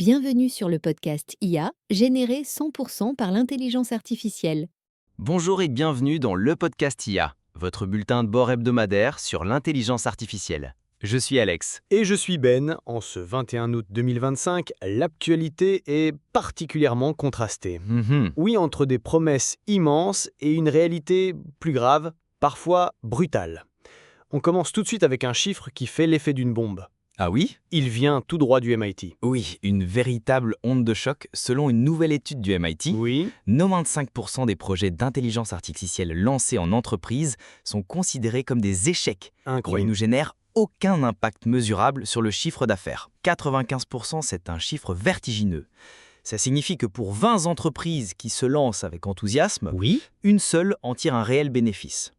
Bienvenue sur le podcast IA, généré 100% par l'intelligence artificielle. Bonjour et bienvenue dans le podcast IA, votre bulletin de bord hebdomadaire sur l'intelligence artificielle. Je suis Alex. Et je suis Ben. En ce 21 août 2025, l'actualité est particulièrement contrastée. Oui, entre des promesses immenses et une réalité plus grave, parfois brutale. On commence tout de suite avec un chiffre qui fait l'effet d'une bombe. Ah oui? Il vient tout droit du MIT. Oui, une véritable onde de choc. Selon une nouvelle étude du MIT, Oui. 95% des projets d'intelligence artificielle lancés en entreprise sont considérés comme des échecs. Et ils Incroyable. ne génèrent aucun impact mesurable sur le chiffre d'affaires. 95%, c'est un chiffre vertigineux. Ça signifie que pour 20 entreprises qui se lancent avec enthousiasme, Oui. une seule en tire un réel bénéfice.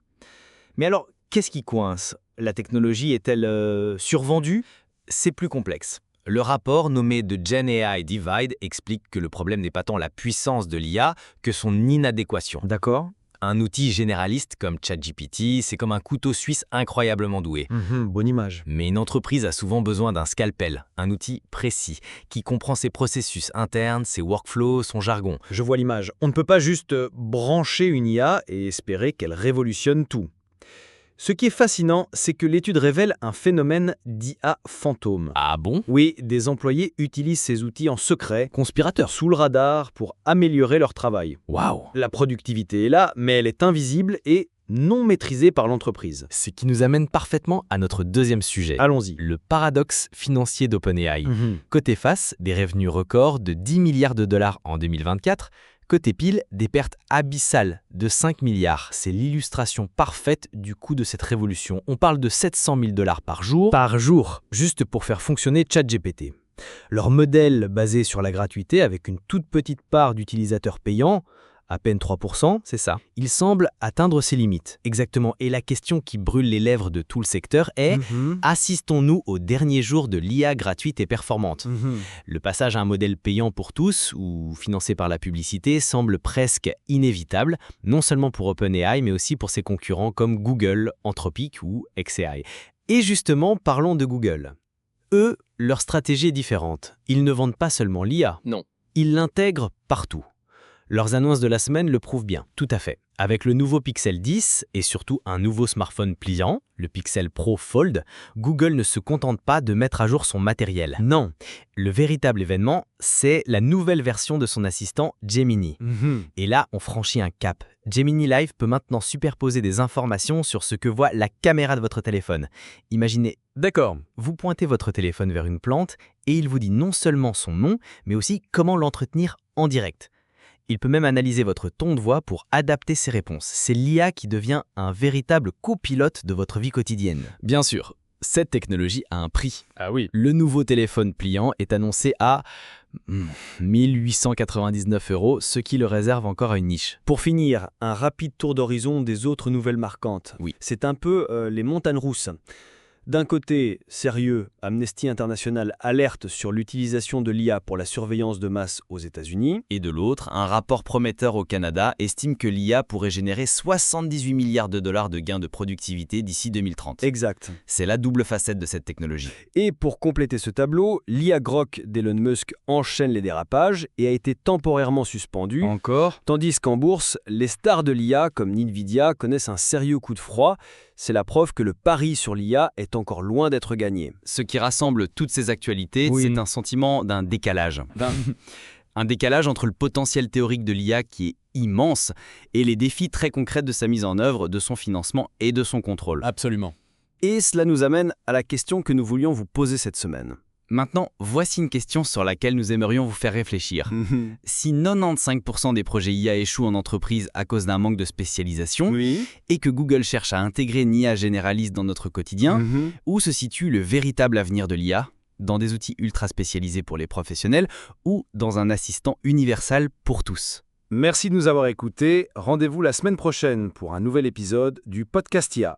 Mais alors, qu'est-ce qui coince? La technologie est-elle survendue? C'est plus complexe. Le rapport nommé The Gen AI Divide explique que le problème n'est pas tant la puissance de l'IA que son inadéquation. D'accord. Un outil généraliste comme ChatGPT, c'est comme un couteau suisse incroyablement doué. Bonne image. Mais une entreprise a souvent besoin d'un scalpel, un outil précis, qui comprend ses processus internes, ses workflows, son jargon. Je vois l'image. On ne peut pas juste brancher une IA et espérer qu'elle révolutionne tout. Ce qui est fascinant, c'est que l'étude révèle un phénomène d'IA fantôme. Ah bon? Oui, des employés utilisent ces outils en secret, conspirateurs, sous le radar, pour améliorer leur travail. Waouh! La productivité est là, mais elle est invisible et non maîtrisée par l'entreprise. Ce qui nous amène parfaitement à notre deuxième sujet. Allons-y. Le paradoxe financier d'OpenAI. Mhm. Côté face, des revenus records de 10 milliards de dollars en 2024. Côté pile, des pertes abyssales de 5 milliards. C'est l'illustration parfaite du coût de cette révolution. On parle de 700 000 dollars par jour. Par jour, juste pour faire fonctionner ChatGPT. Leur modèle basé sur la gratuité avec une toute petite part d'utilisateurs payants, à peine 3%, C'est ça. il semble atteindre ses limites. Exactement. Et la question qui brûle les lèvres de tout le secteur est assistons-nous aux derniers jours de l'IA gratuite et performante? Le passage à un modèle payant pour tous ou financé par la publicité semble presque inévitable, non seulement pour OpenAI, mais aussi pour ses concurrents comme Google, Anthropic ou xAI. Et justement, parlons de Google. Eux, leur stratégie est différente. Ils ne vendent pas seulement l'IA. Non. Ils l'intègrent partout. Leurs annonces de la semaine le prouvent bien. Tout à fait. Avec le nouveau Pixel 10 et surtout un nouveau smartphone pliant, le Pixel Pro Fold, Google ne se contente pas de mettre à jour son matériel. Non. Le véritable événement, c'est la nouvelle version de son assistant Gemini. Et là, on franchit un cap. Gemini Live peut maintenant superposer des informations sur ce que voit la caméra de votre téléphone. Imaginez, D'accord. vous pointez votre téléphone vers une plante et il vous dit non seulement son nom, mais aussi comment l'entretenir en direct. Il peut même analyser votre ton de voix pour adapter ses réponses. C'est l'IA qui devient un véritable copilote de votre vie quotidienne. Bien sûr, cette technologie a un prix. Ah oui. Le nouveau téléphone pliant est annoncé à 1899 €, ce qui le réserve encore à une niche. Pour finir, un rapide tour d'horizon des autres nouvelles marquantes. Oui. C'est un peu les montagnes russes. D'un côté, sérieux, Amnesty International alerte sur l'utilisation de l'IA pour la surveillance de masse aux États-Unis. Et de l'autre, un rapport prometteur au Canada estime que l'IA pourrait générer 78 milliards de dollars de gains de productivité d'ici 2030. Exact. C'est la double facette de cette technologie. Et pour compléter ce tableau, l'IA Grok d'Elon Musk enchaîne les dérapages et a été temporairement suspendue. Encore? Tandis qu'en bourse, les stars de l'IA comme Nvidia connaissent un sérieux coup de froid. C'est la preuve que le pari sur l'IA est encore loin d'être gagné. Ce qui rassemble toutes ces actualités, Oui. c'est un sentiment d'un décalage. Un décalage entre le potentiel théorique de l'IA qui est immense et les défis très concrets de sa mise en œuvre, de son financement et de son contrôle. Absolument. Et cela nous amène à la question que nous voulions vous poser cette semaine. Maintenant, voici une question sur laquelle nous aimerions vous faire réfléchir. Si 95% des projets IA échouent en entreprise à cause d'un manque de spécialisation Oui. et que Google cherche à intégrer une IA généraliste dans notre quotidien, où se situe le véritable avenir de l'IA? Dans des outils ultra spécialisés pour les professionnels ou dans un assistant universel pour tous? Merci de nous avoir écoutés. Rendez-vous la semaine prochaine pour un nouvel épisode du podcast IA.